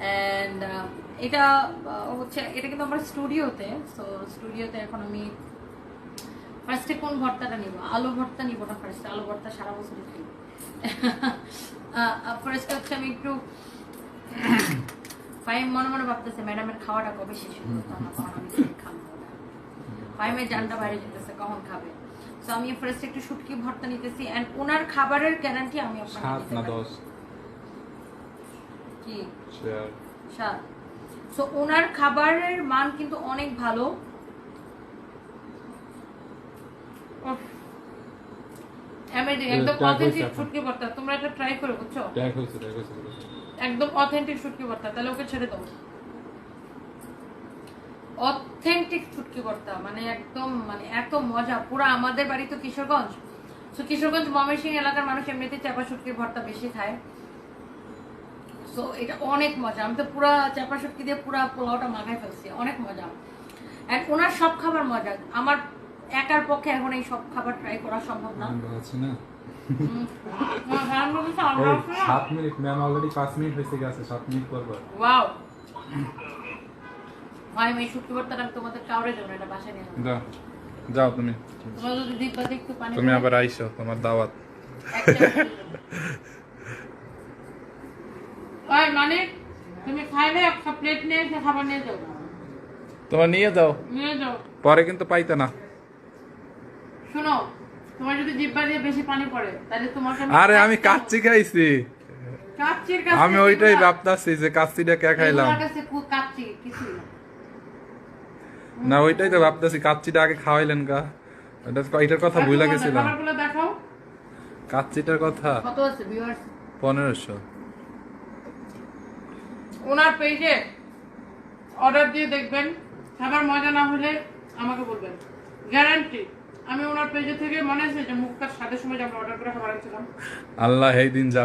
And এটা হচ্ছে এটা কিন্তু আমার স্টুডিওতে। সো স্টুডিওতে এখন আমি ফার্স্টে কোন ভর্তাটা নিব, আলু ভর্তা নিব না ফার্স্টে, আলু ভর্তা সারা বছর খাই। ফার্স্টে হচ্ছে আমি একটু ফাইম মনে মনে ভাবতেছে ম্যাডামের খাওয়াটা কবে শেষ হলো, তখন আমি খাবো। ফাইমের জানটা বাইরে যেতেছে কখন খাবে। তো আমি ফার্স্ট একটু শুটকি ভর্তা নিতেছি এন্ড ওনার খাবারের গ্যারান্টি আমি আপনাকে দিতে পারি। 7 না 10 কি শেয়ার 7। সো ওনার খাবারের মান কিন্তু অনেক ভালো। একদম অথেন্টিক শুটকি ভর্তা, তোমরা এটা ট্রাই করে বুঝছো? একদম অথেন্টিক শুটকি ভর্তা। তাহলে ওকে ছেড়ে দাও। অথেন্টিক শুটকি ভর্তা মানে একদম মানে এত মজা। পুরো আমাদের বাড়ি তো কিশোরগঞ্জ, তো কিশোরগঞ্জ ময়মনসিংহ এলাকার মানুষ এমনিতে চাপা শুটকির ভর্তা বেশি খায়। সো এটা অনেক মজা। আমি তো পুরা চাপা শুটকি দিয়ে পুরা পোলাওটা মাখায় ফেলছি, অনেক মজা। এন্ড ওনার সব খাবার মজা। আমার একার পক্ষে এখন এই সব খাবার ট্রাই করা সম্ভব না। আছে না 7 মিনিট ম্যাম, অলরেডি 5 মিনিট হয়েছে গেছে, 7 মিনিট পর পর। ওয়াও ভাই আমি শুটকি ভর্তাটা আমি তোমাদের কাউরে দেব না, এটা বাসায় নিয়ে যাও। যাও তুমি, তোমরা যদি দিব্যাতে একটু পানি তুমি আবার আইছো, তোমার দাওয়াত। ওই মানে তুমি খাইলে একটা প্লেট নিয়ে এসে খাবার নিয়ে যাও। তোমার নিয়ে যাও, পরে কিন্তু পাইতে না। শুনো, তোমার যদি জিহ্বা দিয়ে বেশি পানি পড়ে তাহলে তোমাকে আরে আমি কাচ্চি খাইছি, কাচ্চির কাছে আমি ওইটাই ভাবতাছি যে কাচ্চিটা কে খাইলাম। তোমার কাছে কাচ্চি কিছু না, ওইটাই তো ভাবতাছি, কাচ্চিটা আগে খাওয়াইলেন কা, এটার কথা ভুলে গেছিলাম। খাবারগুলো দেখাও, কাচ্চিটার কথা কত আছে ভিউয়ার্স? 1500। ওনার পেজে অর্ডার দিয়ে দেখবেন, খাবার মজা না হলে আমাকে বলবেন, গ্যারান্টি। আমি ওনার পেজে থেকে মনে আছে যে মুখটার সাথে সময় আমরা অর্ডার করে খাবার আনছিলাম। আল্লাহ এই দিন যা